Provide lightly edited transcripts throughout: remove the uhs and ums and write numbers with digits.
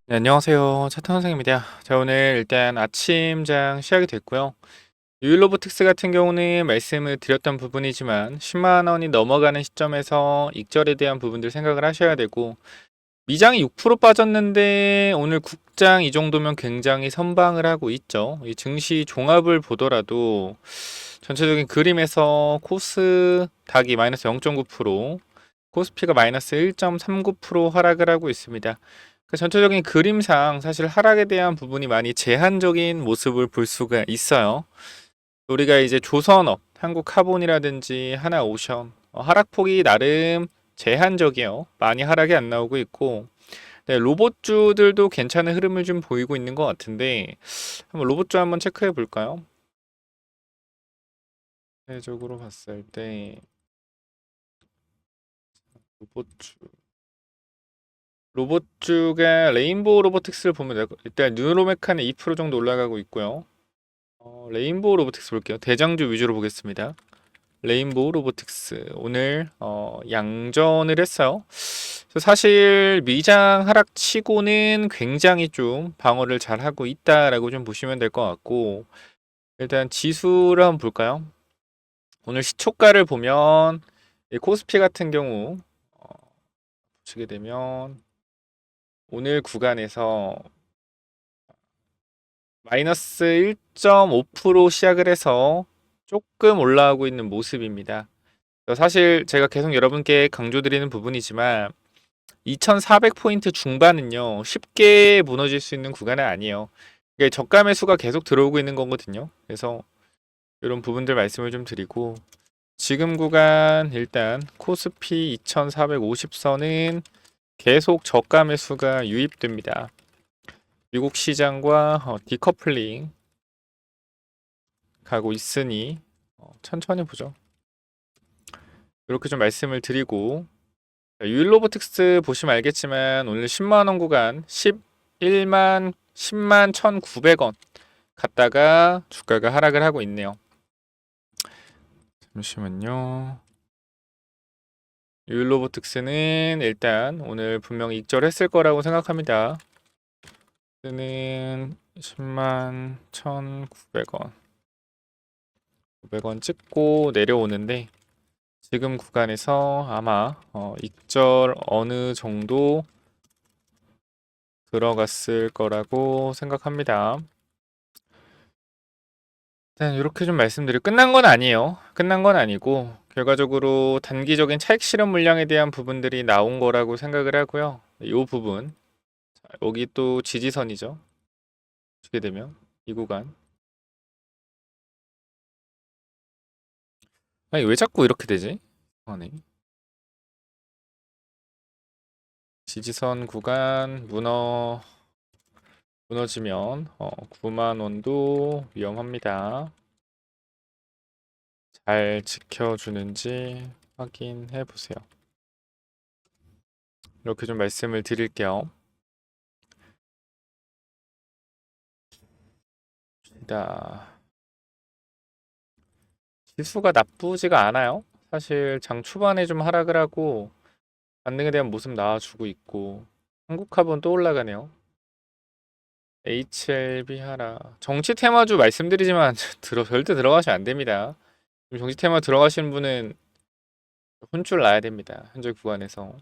네, 안녕하세요. 차탄 선생입니다. 자, 오늘 일단 아침장 시작이 됐고요. 유일로보틱스 같은 경우는 말씀을 드렸던 부분이지만 10만 원이 넘어가는 시점에서 익절에 대한 부분들 생각을 하셔야 되고, 미장이 6% 빠졌는데 오늘 국장 이 정도면 굉장히 선방을 하고 있죠. 이 증시 종합을 보더라도 전체적인 그림에서 코스닥이 마이너스 0.9%, 코스피가 마이너스 1.39% 하락을 하고 있습니다. 그 전체적인 그림상 사실 하락에 대한 부분이 많이 제한적인 모습을 볼 수가 있어요. 우리가 이제 조선업, 한국카본이라든지 하나오션 하락폭이 나름 제한적이에요. 많이 하락이 안 나오고 있고, 네, 로봇주들도 괜찮은 흐름을 좀 보이고 있는 것 같은데 한번 로봇주 한번 체크해 볼까요? 대적으로 봤을 때 로봇주 로봇주가 레인보우 로보틱스를 보면 일단 뉴로메카는 2% 정도 올라가고 있고요. 레인보우 로보틱스 볼게요. 대장주 위주로 보겠습니다. 레인보우 로보틱스 오늘 양전을 했어요. 사실 미장 하락치고는 굉장히 좀 방어를 잘 하고 있다라고 좀 보시면 될 것 같고, 일단 지수를 한번 볼까요? 오늘 시초가를 보면 이 코스피 같은 경우 보시게 되면 오늘 구간에서 마이너스 1.5% 시작을 해서 조금 올라가고 있는 모습입니다. 사실 제가 계속 여러분께 강조드리는 부분이지만 2400포인트 중반은요 쉽게 무너질 수 있는 구간은 아니에요. 이게 저가 매수가 계속 들어오고 있는 거거든요. 그래서 이런 부분들 말씀을 좀 드리고, 지금 구간 일단 코스피 2450선은 계속 저가 매수가 유입됩니다. 미국 시장과 디커플링 가고 있으니 천천히 보죠. 이렇게 좀 말씀을 드리고, 유일로보틱스 보시면 알겠지만 오늘 10만원 구간 10만 1,900원 갔다가 주가가 하락을 하고 있네요. 잠시만요. 유일로보틱스는 일단 오늘 분명히 익절했을 거라고 생각합니다. 는 10만 1,900원 900원 찍고 내려오는데, 지금 구간에서 아마 익절 어느 정도 들어갔을 거라고 생각합니다. 일단 이렇게 좀 말씀드리고, 끝난 건 아니에요. 끝난 건 아니고 결과적으로 단기적인 차익 실현 물량에 대한 부분들이 나온 거라고 생각을 하고요. 이 부분, 여기 또 지지선이죠. 보게 되면 이 구간, 아니 왜 자꾸 이렇게 되지? 아네. 지지선 구간 무너지면 9만 원도 위험합니다. 잘 지켜주는지 확인해 보세요. 이렇게 좀 말씀을 드릴게요. 자, 지수가 나쁘지가 않아요. 사실 장 초반에 좀 하락을 하고 반등에 대한 모습 나와주고 있고, 한국화본 또 올라가네요. HLB 하락. 정치 테마주 말씀드리지만 절대 들어가시면 안 됩니다. 정치 테마 들어가시는 분은 혼쭐 나야 됩니다. 현재 구간에서.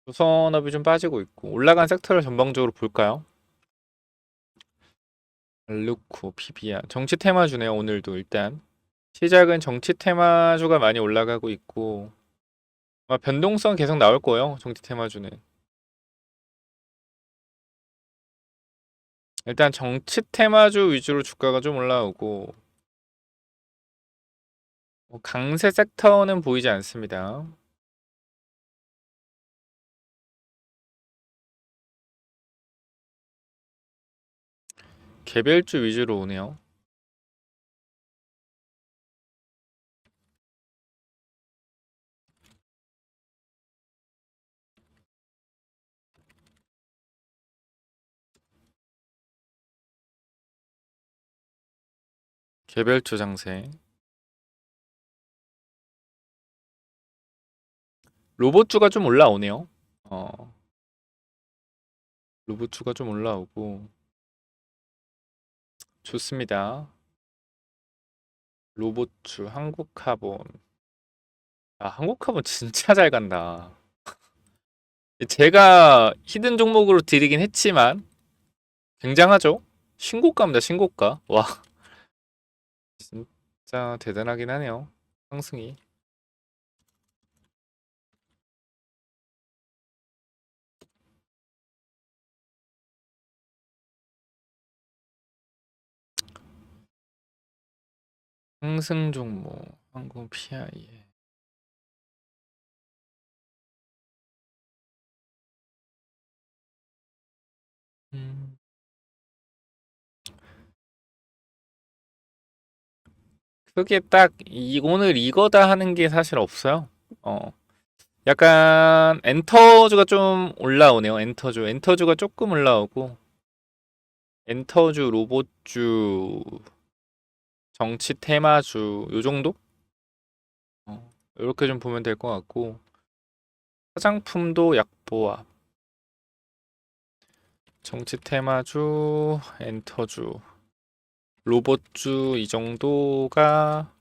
조선업이 좀 빠지고 있고, 올라간 섹터를 전방적으로 볼까요? 알루코, 피비아. 정치 테마주네요, 오늘도 일단. 시작은 정치 테마주가 많이 올라가고 있고, 아마 변동성 계속 나올 거예요, 정치 테마주는. 일단 정치 테마주 위주로 주가가 좀 올라오고, 강세 섹터는 보이지 않습니다. 개별주 위주로 오네요. 개별주 장세. 로봇주가 좀 올라오네요. 어, 로보츠가 좀 올라오고 좋습니다. 로보츠, 한국카본. 아, 한국카본 진짜 잘 간다. 제가 히든 종목으로 드리긴 했지만 굉장하죠? 신고가입니다, 신고가. 와, 진짜 대단하긴 하네요. 상승이. 상승 종목, 한국 PI에. 음, 그게 딱 오늘 이거다 하는 게 사실 없어요. 어, 약간 엔터주가 좀 올라오네요. 엔터주가 조금 올라오고 엔터주, 로봇주, 정치 테마주 요 정도? 이렇게 좀 보면 될 것 같고 화장품도 약보합, 정치 테마주, 엔터주, 로봇주 이 정도가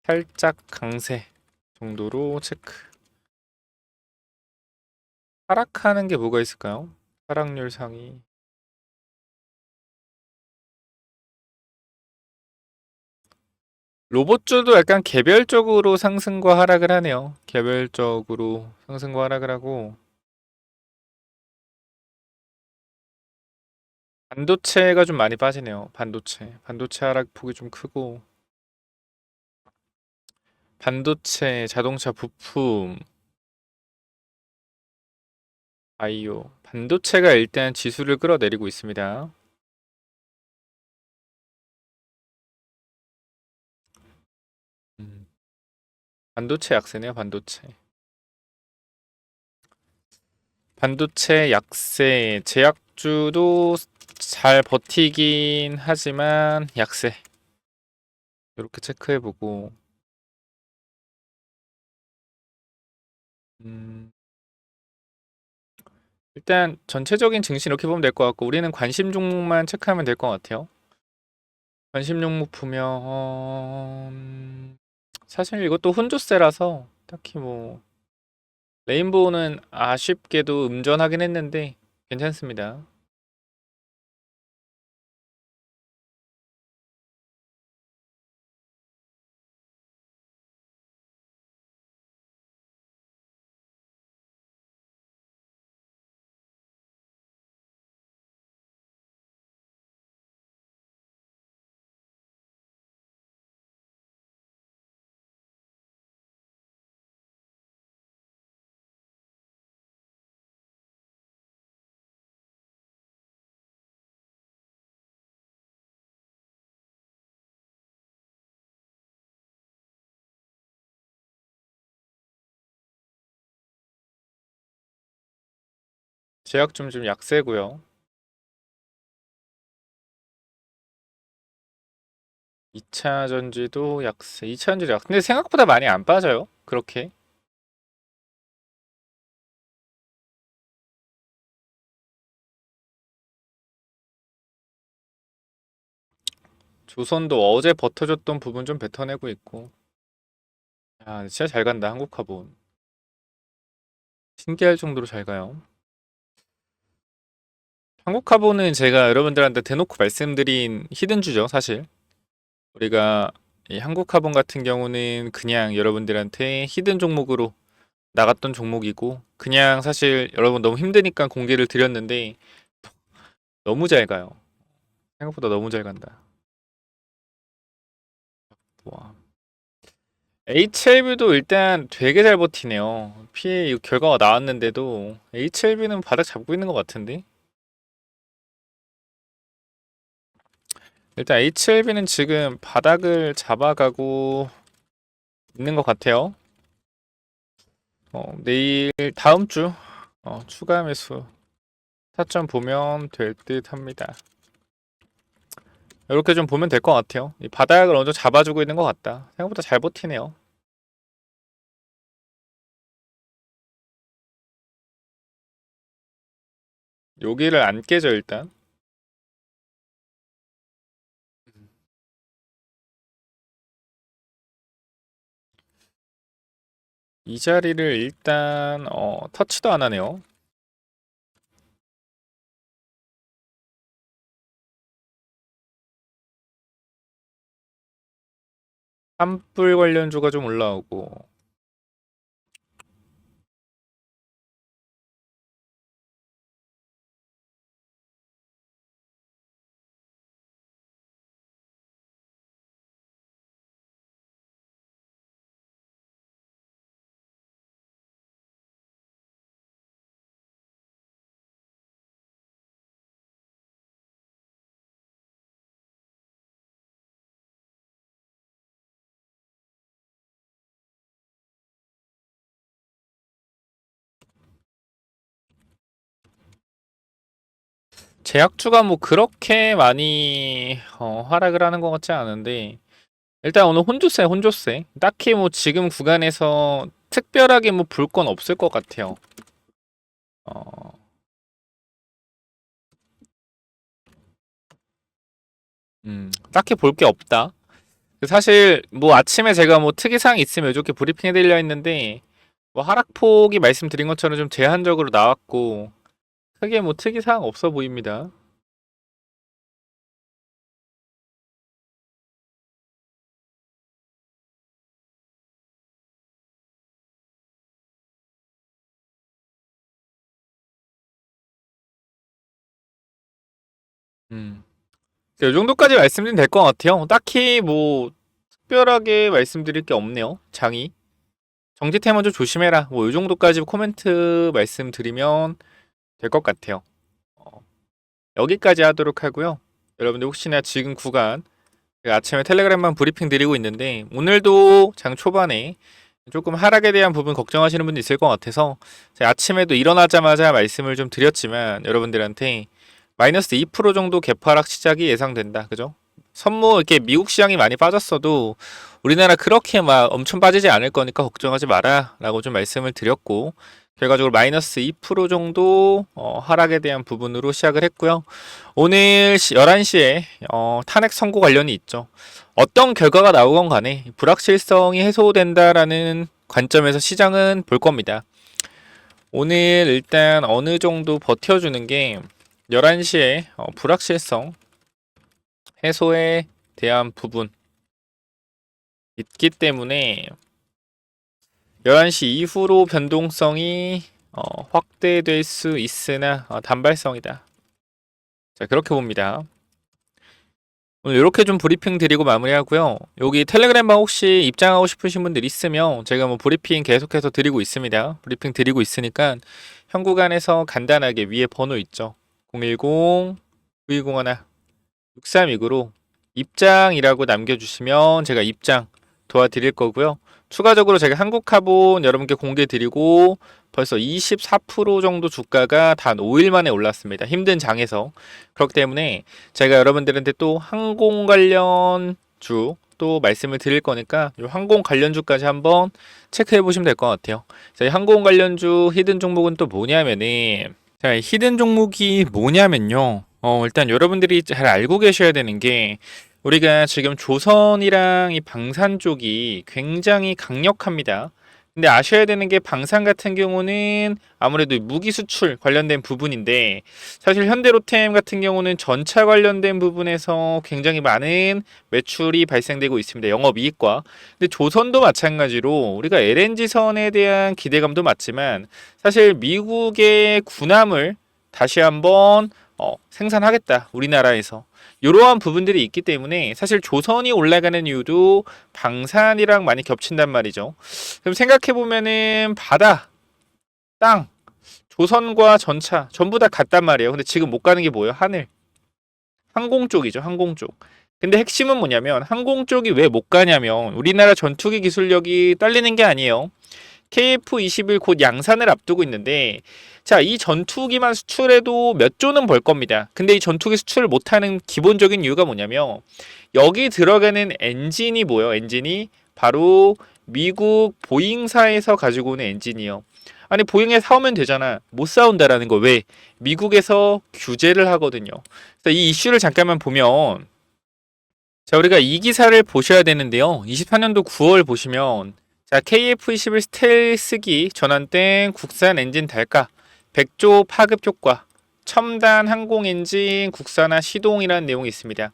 살짝 강세 정도로 체크. 하락하는 게 뭐가 있을까요? 하락률 상위. 로봇주도 약간 개별적으로 상승과 하락을 하네요. 개별적으로 상승과 하락을 하고 반도체가 좀 많이 빠지네요. 반도체 하락폭이 좀 크고 반도체, 자동차 부품, 바이오. 반도체가 일단 지수를 끌어내리고 있습니다. 음, 반도체 약세네요, 반도체. 반도체 약세, 제약주도 잘 버티긴 하지만 약세. 이렇게 체크해보고, 음, 일단 전체적인 증시 이렇게 보면 될 것 같고, 우리는 관심 종목만 체크하면 될 것 같아요. 관심 종목 보면, 사실 이것도 혼조세라서, 딱히 뭐, 레인보우는 아쉽게도 음전하긴 했는데, 괜찮습니다. 제약 좀 약세고요. 2차 전지도 약세. 2차 전지도 약. 근데 생각보다 많이 안 빠져요. 그렇게. 조선도 어제 버텨줬던 부분 좀 뱉어내고 있고. 아, 진짜 잘 간다. 한국화본. 신기할 정도로 잘 가요. 한국화본은 제가 여러분들한테 대놓고 말씀드린 히든주죠, 사실. 우리가 이 한국화본 같은 경우는 그냥 여러분들한테 히든 종목으로 나갔던 종목이고, 그냥 사실 여러분 너무 힘드니까 공개를 드렸는데, 너무 잘 가요. 생각보다 너무 잘 간다. 와. HLB도 일단 되게 잘 버티네요. 피해 결과가 나왔는데도 HLB는 바닥 잡고 있는 것 같은데? 일단 HLB는 지금 바닥을 잡아가고 있는 것 같아요. 내일 다음 주 추가 매수 타점 보면 될 듯 합니다. 이렇게 좀 보면 될 것 같아요. 이 바닥을 어느 정도 잡아주고 있는 것 같다. 생각보다 잘 버티네요. 여기를 안 깨져 일단. 이 자리를 일단 터치도 안 하네요. 산불 관련주가 좀 올라오고. 제약주가 뭐 그렇게 많이 하락을 하는 것 같지 않은데, 일단 오늘 혼조세. 딱히 뭐 지금 구간에서 특별하게 뭐 볼 건 없을 것 같아요. 어, 딱히 볼 게 없다. 사실 뭐 아침에 제가 뭐 특이사항 있으면 이렇게 브리핑 해드려 했는데, 뭐 하락폭이 말씀드린 것처럼 좀 제한적으로 나왔고, 크게 뭐 특이사항 없어 보입니다. 음. 이 정도까지 말씀드리면 될 것 같아요. 딱히 뭐 특별하게 말씀드릴 게 없네요. 장이. 정지태 먼저 조심해라. 뭐 이 정도까지 코멘트 말씀드리면 될 것 같아요. 어, 여기까지 하도록 하고요. 여러분들 혹시나 지금 구간 그 아침에 텔레그램만 브리핑 드리고 있는데 오늘도 장 초반에 조금 하락에 대한 부분 걱정하시는 분도 있을 것 같아서 제가 아침에도 일어나자마자 말씀을 좀 드렸지만 여러분들한테 마이너스 2% 정도 개파락 시작이 예상된다. 그죠? 선모 이렇게 미국 시장이 많이 빠졌어도 우리나라 그렇게 막 엄청 빠지지 않을 거니까 걱정하지 마라 라고 좀 말씀을 드렸고 결과적으로 마이너스 2% 정도 하락에 대한 부분으로 시작을 했고요. 오늘 11시에 탄핵 선고 관련이 있죠. 어떤 결과가 나오건 간에 불확실성이 해소된다라는 관점에서 시장은 볼 겁니다. 오늘 일단 어느 정도 버텨주는 게 11시에 불확실성 해소에 대한 부분 있기 때문에 11시 이후로 변동성이 확대될 수 있으나 단발성이다. 자, 그렇게 봅니다. 오늘 이렇게 좀 브리핑 드리고 마무리하고요. 여기 텔레그램방 혹시 입장하고 싶으신 분들 있으면 제가 뭐 브리핑 계속해서 드리고 있습니다. 브리핑 드리고 있으니까 현구간에서 간단하게 위에 번호 있죠. 010 9201 6329로 입장이라고 남겨주시면 제가 입장 도와드릴 거고요. 추가적으로 제가 한국카본 여러분께 공개 드리고 벌써 24% 정도 주가가 단 5일 만에 올랐습니다. 힘든 장에서. 그렇기 때문에 제가 여러분들한테 또 항공 관련 주 또 말씀을 드릴 거니까 이 항공 관련주까지 한번 체크해 보시면 될 것 같아요. 저희 항공 관련주 히든 종목은 또 뭐냐면은 자, 히든 종목이 뭐냐면요. 일단 여러분들이 잘 알고 계셔야 되는 게 우리가 지금 조선이랑 이 방산 쪽이 굉장히 강력합니다. 근데 아셔야 되는 게 방산 같은 경우는 아무래도 무기 수출 관련된 부분인데 사실 현대로템 같은 경우는 전차 관련된 부분에서 굉장히 많은 매출이 발생되고 있습니다. 영업이익과. 근데 조선도 마찬가지로 우리가 LNG선에 대한 기대감도 맞지만 사실 미국의 군함을 다시 한번 생산하겠다. 우리나라에서. 이러한 부분들이 있기 때문에 사실 조선이 올라가는 이유도 방산이랑 많이 겹친단 말이죠. 그럼 생각해 보면은 바다, 땅, 조선과 전차 전부 다 같단 말이에요. 근데 지금 못 가는 게 뭐예요? 하늘. 항공 쪽이죠. 항공 쪽. 근데 핵심은 뭐냐면 항공 쪽이 왜 못 가냐면 우리나라 전투기 기술력이 딸리는 게 아니에요. KF-21 곧 양산을 앞두고 있는데 자, 이 전투기만 수출해도 몇 조는 벌 겁니다. 근데 이 전투기 수출을 못하는 기본적인 이유가 뭐냐면 여기 들어가는 엔진이 뭐예요? 엔진이 바로 미국 보잉사에서 가지고 오는 엔진이요. 아니 보잉에 사오면 되잖아. 못 사온다라는 거. 왜? 미국에서 규제를 하거든요. 그래서 이 이슈를 잠깐만 보면 자, 우리가 이 기사를 보셔야 되는데요. 24년도 9월 보시면 자, KF-21 스텔스기 전환된 국산 엔진 달가 100조 파급 효과 첨단 항공 엔진 국산화 시동이라는 내용이 있습니다.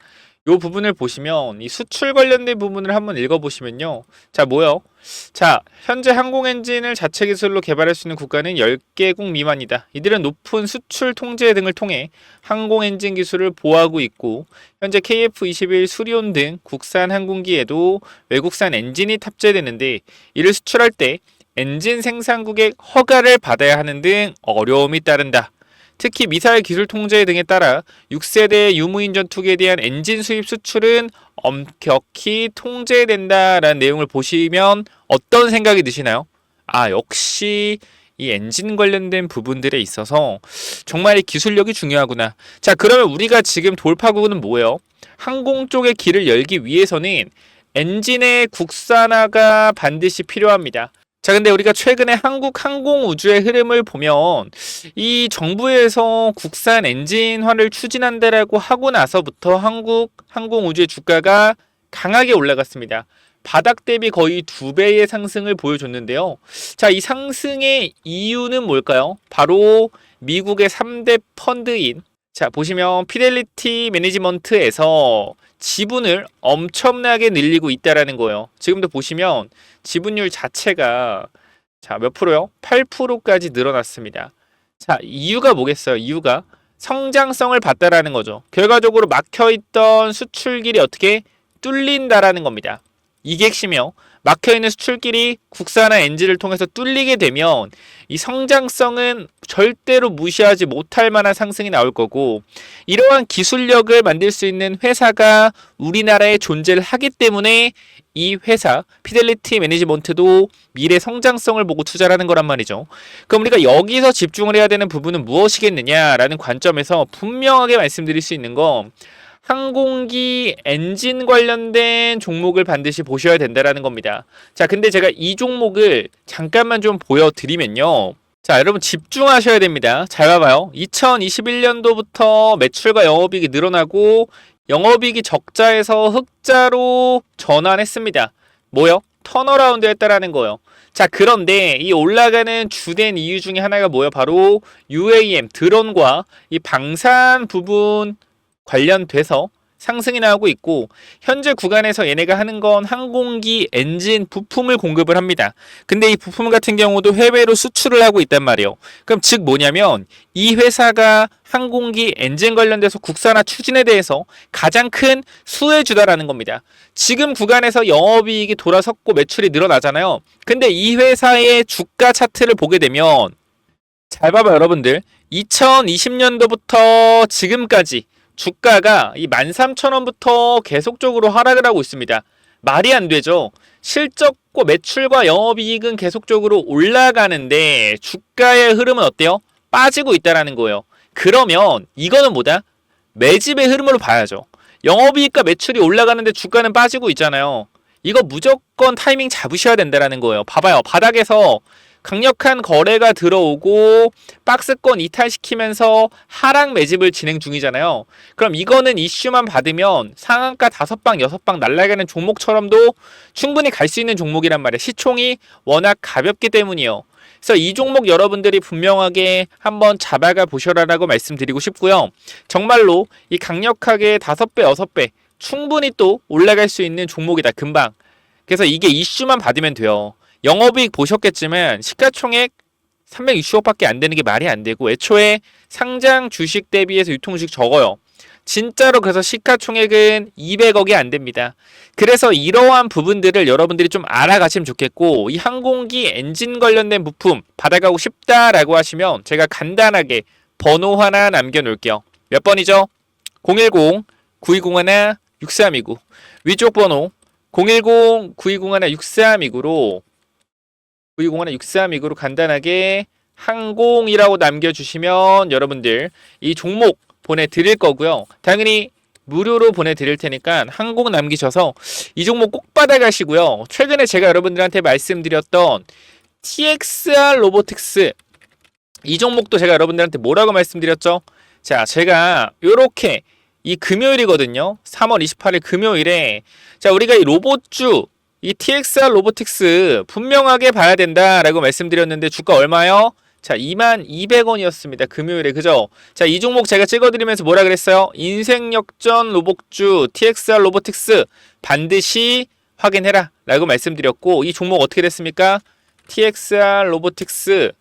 이 부분을 보시면 이 수출 관련된 부분을 한번 읽어보시면요. 자, 뭐요? 자, 현재 항공 엔진을 자체 기술로 개발할 수 있는 국가는 10개국 미만이다. 이들은 높은 수출 통제 등을 통해 항공 엔진 기술을 보호하고 있고 현재 KF-21 수리온 등 국산 항공기에도 외국산 엔진이 탑재되는데 이를 수출할 때 엔진 생산국의 허가를 받아야 하는 등 어려움이 따른다. 특히 미사일 기술 통제 등에 따라 6세대 유무인 전투기에 대한 엔진 수입 수출은 엄격히 통제된다라는 내용을 보시면 어떤 생각이 드시나요? 아, 역시 이 엔진 관련된 부분들에 있어서 정말 이 기술력이 중요하구나. 자, 그러면 우리가 지금 돌파구는 뭐예요? 항공 쪽의 길을 열기 위해서는 엔진의 국산화가 반드시 필요합니다. 자, 근데 우리가 최근에 한국 항공우주의 흐름을 보면 이 정부에서 국산 엔진화를 추진한다라고 하고 나서부터 한국 항공우주의 주가가 강하게 올라갔습니다. 바닥 대비 거의 2배의 상승을 보여줬는데요. 자, 이 상승의 이유는 뭘까요? 바로 미국의 3대 펀드인 자, 보시면 피델리티 매니지먼트에서 지분을 엄청나게 늘리고 있다라는 거예요. 지금도 보시면 지분율 자체가 자, 몇 프로요? 8%까지 늘어났습니다. 자, 이유가 뭐겠어요? 이유가 성장성을 봤다라는 거죠. 결과적으로 막혀있던 수출길이 어떻게 뚫린다라는 겁니다. 이게 핵심이요. 막혀있는 수출길이 국산화 엔진을 통해서 뚫리게 되면 이 성장성은 절대로 무시하지 못할 만한 상승이 나올 거고 이러한 기술력을 만들 수 있는 회사가 우리나라에 존재를 하기 때문에 이 회사 피델리티 매니지먼트도 미래 성장성을 보고 투자를 하는 거란 말이죠. 그럼 우리가 여기서 집중을 해야 되는 부분은 무엇이겠느냐라는 관점에서 분명하게 말씀드릴 수 있는 건 항공기 엔진 관련된 종목을 반드시 보셔야 된다라는 겁니다. 자, 근데 제가 이 종목을 잠깐만 좀 보여드리면요. 자, 여러분 집중하셔야 됩니다. 잘 봐봐요. 2021년도부터 매출과 영업이익이 늘어나고 영업이익이 적자에서 흑자로 전환했습니다. 뭐요? 턴어라운드 했다라는 거예요. 자, 그런데 이 올라가는 주된 이유 중에 하나가 뭐예요? 바로 UAM, 드론과 이 방산 부분 관련돼서 상승이 나오고 있고 현재 구간에서 얘네가 하는 건 항공기 엔진 부품을 공급을 합니다. 근데 이 부품 같은 경우도 해외로 수출을 하고 있단 말이에요. 그럼 즉 뭐냐면 이 회사가 항공기 엔진 관련돼서 국산화 추진에 대해서 가장 큰 수혜주다라는 겁니다. 지금 구간에서 영업이익이 돌아섰고 매출이 늘어나잖아요. 근데 이 회사의 주가 차트를 보게 되면 잘 봐봐요 여러분들. 2020년도부터 지금까지 주가가 이 13,000원부터 계속적으로 하락을 하고 있습니다. 말이 안 되죠. 실적과 매출과 영업이익은 계속적으로 올라가는데 주가의 흐름은 어때요? 빠지고 있다라는 거예요. 그러면 이거는 뭐다? 매집의 흐름으로 봐야죠. 영업이익과 매출이 올라가는데 주가는 빠지고 있잖아요. 이거 무조건 타이밍 잡으셔야 된다라는 거예요. 봐봐요. 바닥에서 강력한 거래가 들어오고 박스권 이탈시키면서 하락 매집을 진행 중이잖아요. 그럼 이거는 이슈만 받으면 상한가 5방, 6방 날아가는 종목처럼도 충분히 갈 수 있는 종목이란 말이에요. 시총이 워낙 가볍기 때문이요. 그래서 이 종목 여러분들이 분명하게 한번 잡아가 보셔라라고 말씀드리고 싶고요. 정말로 이 강력하게 5배, 6배 충분히 또 올라갈 수 있는 종목이다. 금방. 그래서 이게 이슈만 받으면 돼요. 영업이익 보셨겠지만 시가총액 360억밖에 안 되는 게 말이 안 되고 애초에 상장 주식 대비해서 유통 주식 적어요. 진짜로 그래서 시가총액은 200억이 안 됩니다. 그래서 이러한 부분들을 여러분들이 좀 알아가시면 좋겠고 이 항공기 엔진 관련된 부품 받아가고 싶다라고 하시면 제가 간단하게 번호 하나 남겨놓을게요. 몇 번이죠? 010-9201-6329 위쪽 번호 010-9201-6329로 9201-6329로 간단하게 항공이라고 남겨주시면 여러분들 이 종목 보내드릴 거고요. 당연히 무료로 보내드릴 테니까 항공 남기셔서 이 종목 꼭 받아가시고요. 최근에 제가 여러분들한테 말씀드렸던 TXR 로보틱스 이 종목도 제가 여러분들한테 뭐라고 말씀드렸죠? 자, 제가 요렇게 이 금요일이거든요. 3월 28일 금요일에 자, 우리가 이 로봇주 이 TXR 로보틱스 분명하게 봐야 된다라고 말씀드렸는데 주가 얼마요? 자, 22,200원이었습니다. 금요일에. 그죠? 자, 이 종목 제가 찍어드리면서 뭐라 그랬어요? 인생역전 로봇주 TXR 로보틱스 반드시 확인해라 라고 말씀드렸고 이 종목 어떻게 됐습니까? TXR 로보틱스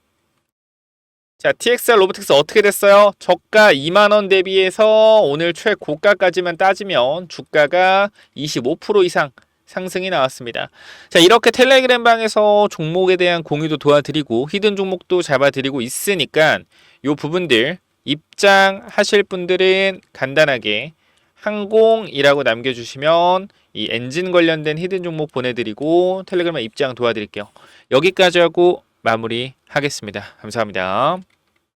자, TXR 로보틱스 어떻게 됐어요? 저가 2만원 대비해서 오늘 최고가까지만 따지면 주가가 25% 이상 상승이 나왔습니다. 자, 이렇게 텔레그램 방에서 종목에 대한 공유도 도와드리고 히든 종목도 잡아드리고 있으니까 요 부분들 입장하실 분들은 간단하게 항공이라고 남겨주시면 이 엔진 관련된 히든 종목 보내드리고 텔레그램에 입장 도와드릴게요. 여기까지 하고 마무리 하겠습니다. 감사합니다.